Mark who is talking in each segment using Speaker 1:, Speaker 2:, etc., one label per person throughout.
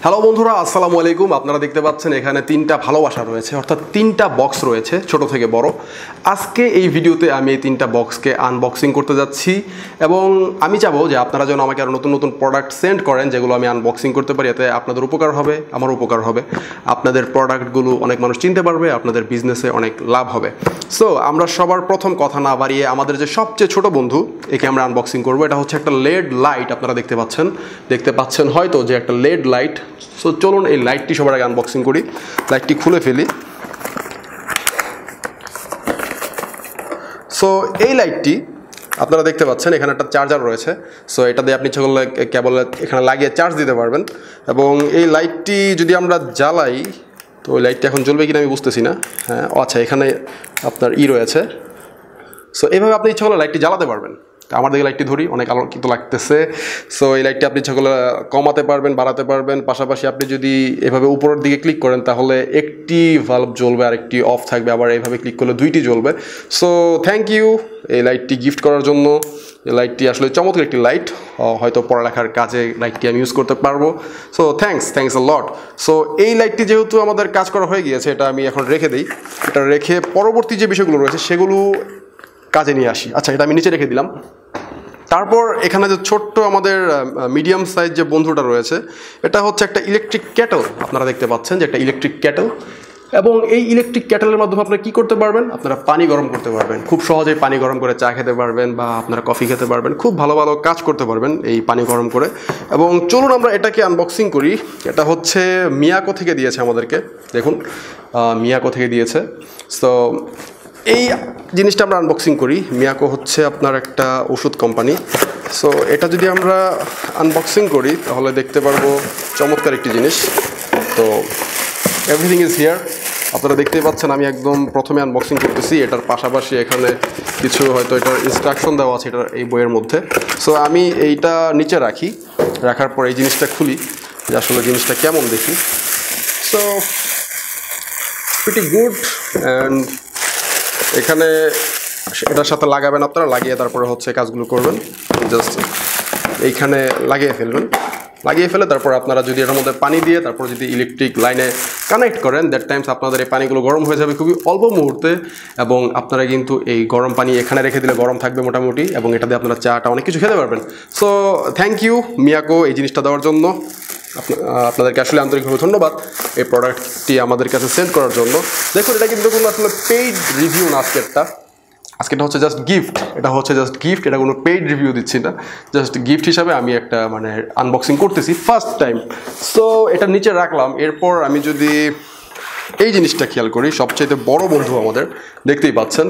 Speaker 1: Hello বন্ধুরা, আসসালামু আলাইকুম। আপনারা দেখতে পাচ্ছেন এখানে তিনটা ভালোবাসা রয়েছে, অর্থাৎ তিনটা বক্স রয়েছে ছোট থেকে বড়। আজকে এই ভিডিওতে আমি এই তিনটা বক্সকে আনবক্সিং করতে যাচ্ছি এবং আমি চাবো যে আপনারা যেন আমাকে আরও নতুন নতুন প্রোডাক্ট সেন্ড করেন যেগুলো আমি আনবক্সিং করতে পারি। এতে আপনাদের উপকার হবে, আমার উপকার হবে, আপনাদের প্রোডাক্টগুলো অনেক মানুষ চিনতে পারবে, আপনাদের বিজনেসে অনেক লাভ হবে। সো আমরা সবার প্রথম কথা না বাড়িয়ে আমাদের যে সবচেয়ে ছোট বন্ধু, একে আমরা আনবক্সিং করবো। এটা হচ্ছে একটা লেড লাইট। আপনারা দেখতে পাচ্ছেন হয়তো যে একটা লেড লাইট। সো চলুন এই লাইটটি সবার আগে আনবক্সিং করি। লাইটটি খুলে ফেলি। সো এই লাইটটি আপনারা দেখতে পাচ্ছেন এখানে একটা চার্জার রয়েছে। সো এটা দিয়ে আপনি কেবল এখানে লাগিয়ে চার্জ দিতে পারবেন। এবং এই লাইটটি যদি আমরা জ্বালাই, তো ওই লাইটটি এখন জ্বলবে কিনা আমি বুঝতেছি না। হ্যাঁ, আচ্ছা, এখানে আপনার রয়েছে। সো এইভাবে আপনি ইচ্ছা করলে লাইটটি জ্বালাতে পারবেন। আমার দিকে লাইটটি ধরি, অনেক আলোকিত লাগতেছে। সো এই লাইটটি আপনি ইচ্ছা করলে কমাতে পারবেন, বাড়াতে পারবেন। পাশাপাশি আপনি যদি এভাবে উপরের দিকে ক্লিক করেন তাহলে একটি ভাল্ব জ্বলবে আর একটি অফ থাকবে, আবার এইভাবে ক্লিক করলে দুইটি জ্বলবে। সো থ্যাংক ইউ এই লাইটটি গিফট করার জন্য। এই লাইটটি আসলে চমৎকার একটি লাইট, হয়তো পড়ালেখার কাজে লাইটটি আমি ইউজ করতে পারবো। So thanks a lot. So এই লাইটটি যেহেতু আমাদের কাজ করা হয়ে গিয়েছে, এটা আমি এখন রেখে দিই। এটা রেখে পরবর্তী যে বিষয়গুলো রয়েছে সেগুলো কাজে নিয়ে আসি। আচ্ছা, এটা আমি নিচে রেখে দিলাম। তারপর এখানে যে ছোট্ট আমাদের মিডিয়াম সাইজ যে বন্ধুটা রয়েছে, এটা হচ্ছে একটা ইলেকট্রিক ক্যাটল। আপনারা দেখতে পাচ্ছেন যে একটা ইলেকট্রিক ক্যাটল। এবং এই ইলেকট্রিক ক্যাটেলের মাধ্যমে আপনারা কী করতে পারবেন? আপনারা পানি গরম করতে পারবেন। খুব সহজেই পানি গরম করে চা খেতে পারবেন বা আপনারা কফি খেতে পারবেন। খুব ভালো ভালো কাজ করতে পারবেন এই পানি গরম করে। এবং চলুন আমরা এটাকে আনবক্সিং করি। এটা হচ্ছে মিয়াকো থেকে দিয়েছে আমাদেরকে। দেখুন, মিয়াকো থেকে দিয়েছে। সো এই জিনিসটা আমরা আনবক্সিং করি। মিয়াকো হচ্ছে আপনার একটা ওষুধ কোম্পানি। সো এটা যদি আমরা আনবক্সিং করি তাহলে দেখতে পারবো চমৎকার একটি জিনিস। তো এভরিথিং ইজ হিয়ার। আপনারা দেখতেই পাচ্ছেন আমি একদম প্রথমে আনবক্সিং করতেছি। এটার পাশাপাশি এখানে কিছু হয়তো এটার ইনস্ট্রাকশন দেওয়া আছে এটার এই বইয়ের মধ্যে। সো আমি এইটা নিচে রাখার পর এই জিনিসটা খুলি যে আসলে জিনিসটা কেমন দেখি। So pretty good. অ্যান্ড এখানে এটার সাথে লাগাবেন, আপনারা লাগিয়ে তারপরে হচ্ছে কাজগুলো করবেন। জাস্ট এইখানে লাগিয়ে ফেলে তারপর আপনারা যদি এটার মধ্যে পানি দিয়ে তারপর যদি ইলেকট্রিক লাইনে কানেক্ট করেন, দ্যাট টাইমস আপনাদের এই পানিগুলো গরম হয়ে যাবে খুবই অল্প মুহূর্তে। এবং আপনারা কিন্তু এই গরম পানি এখানে রেখে দিলে গরম থাকবে মোটামুটি, এবং এটা দিয়ে আপনারা চাটা অনেক কিছু খেতে পারবেন। সো থ্যাংক ইউ মিয়াকো এই জিনিসটা দেওয়ার জন্য। আপনাদেরকে আসলে আন্তরিকভাবে ধন্যবাদ এই প্রোডাক্টটি আমাদের কাছে সেন্ড করার জন্য। দেখুন, এটা কিন্তু কোনো আসলে পেইড রিভিউ না। আজকেটা হচ্ছে জাস্ট গিফট। এটা কোনো পেইড রিভিউ দিচ্ছি না, জাস্ট গিফট হিসাবে আমি একটা আনবক্সিং করতেছি ফার্স্ট টাইম। সো এটা নিচে রাখলাম। এরপর আমি যদি এই জিনিসটা খেয়াল করি, সবচেয়ে বড় বন্ধু আমাদের, দেখতেই পাচ্ছেন।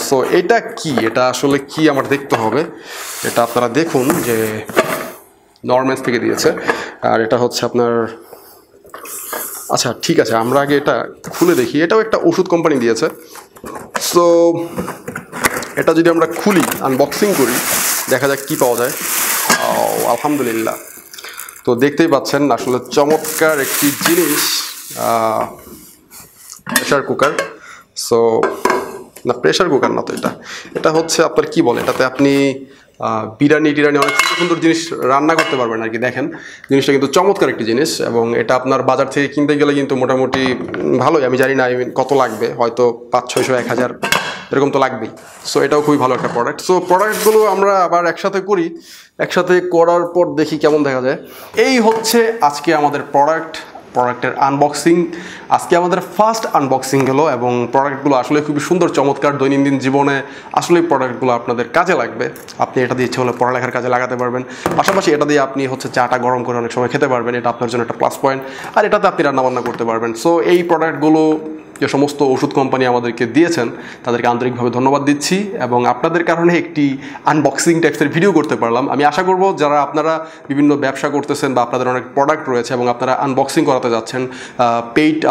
Speaker 1: সো এটা আসলে কি আমার দেখতে হবে। এটা আপনারা দেখুন যে নরম্যান্স থেকে দিয়েছে। আর এটা হচ্ছে আপনার, আচ্ছা ঠিক আছে, আমরা আগে এটা খুলে দেখি। এটাও একটা ওষুধ কোম্পানি দিয়েছে। সো এটা যদি আমরা খুলি, আনবক্সিং করি, দেখা যাক কী পাওয়া যায়। আলহামদুলিল্লাহ। তো দেখতেই পাচ্ছেন আসলে চমৎকার একটি জিনিস, প্রেশার কুকার। সো না, প্রেশার কুকার না, তো এটা হচ্ছে আপনার কি বলে, এটাতে আপনি বিরিয়ানি অনেক সুন্দর সুন্দর জিনিস রান্না করতে পারবেন আর কি। দেখেন, জিনিসটা কিন্তু চমৎকার একটি জিনিস। এবং এটা আপনার বাজার থেকে কিনতে গেলে কিন্তু মোটামুটি ভালোই, আমি জানি না কত লাগবে, হয়তো 500, 600, 1000 এরকম তো লাগবেই। সো এটাও খুবই ভালো একটা প্রোডাক্ট। সো প্রোডাক্টগুলো আমরা আবার একসাথে করার পর দেখি কেমন দেখা যায়। এই হচ্ছে আজকে আমাদের প্রোডাক্টের আনবক্সিং। আজকে আমাদের ফার্স্ট আনবক্সিং হলো এবং প্রোডাক্টগুলো আসলে খুবই সুন্দর, চমৎকার। দৈনন্দিন জীবনে আসলে প্রোডাক্টগুলো আপনাদের কাজে লাগবে। আপনি এটা দিয়ে ইচ্ছে হলে পড়ালেখার কাজে লাগাতে পারবেন। পাশাপাশি এটা দিয়ে আপনি হচ্ছে চাটা গরম করে অনেক সময় খেতে পারবেন। এটা আপনার জন্য একটা প্লাস পয়েন্ট। আর এটাতে আপনি রান্নাবান্না করতে পারবেন। সো এই প্রোডাক্টগুলো যে সমস্ত ওষুধ কোম্পানি আমাদেরকে দিয়েছেন তাদেরকে আন্তরিকভাবে ধন্যবাদ দিচ্ছি। এবং আপনাদের কারণে একটি আনবক্সিং টাইপসের ভিডিও করতে পারলাম। আমি আশা করব যারা আপনারা বিভিন্ন ব্যবসা করতেছেন বা আপনাদের অনেক প্রোডাক্ট রয়েছে এবং আপনারা আনবক্সিং করাতে যাচ্ছেন,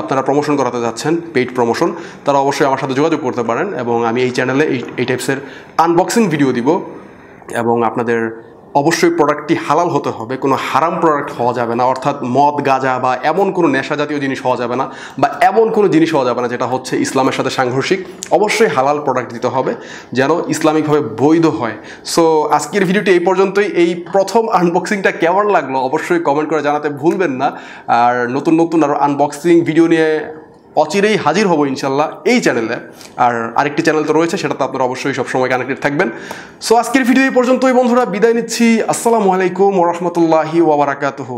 Speaker 1: আপনারা প্রমোশন করাতে যাচ্ছেন, পেইড প্রমোশন, তারা অবশ্যই আমার সাথে যোগাযোগ করতে পারেন। এবং আমি এই চ্যানেলে এই টাইপসের আনবক্সিং ভিডিও দিব এবং আপনাদের অবশ্যই প্রোডাক্টটি হালাল হতে হবে, কোনো হারাম প্রোডাক্ট হওয়া যাবে না, অর্থাৎ মদ গাঁজা বা এমন কোনো নেশা জাতীয় জিনিস হওয়া যাবে না, বা এমন কোনো জিনিস হওয়া যাবে না যেটা হচ্ছে ইসলামের সাথে সাংঘর্ষিক। অবশ্যই হালাল প্রোডাক্ট দিতে হবে যেন ইসলামিকভাবে বৈধ হয়। সো আজকের ভিডিওটি এই পর্যন্তই। এই প্রথম আনবক্সিংটা কেমন লাগলো অবশ্যই কমেন্ট করে জানাতে ভুলবেন না। আর নতুন নতুন আরও আনবক্সিং ভিডিও নিয়ে অচিরেই হাজির হব ইনশাল্লাহ এই চ্যানেলে। আর আরেকটি চ্যানেল তো রয়েছে, সেটাতে আপনারা অবশ্যই সবসময় কানেক্টেড থাকবেন। সো আজকের ভিডিও এই পর্যন্তই বন্ধুরা, বিদায় নিচ্ছি। আসসালামু আলাইকুম ওয়া রাহমাতুল্লাহি ওয়া বারাকাতুহু।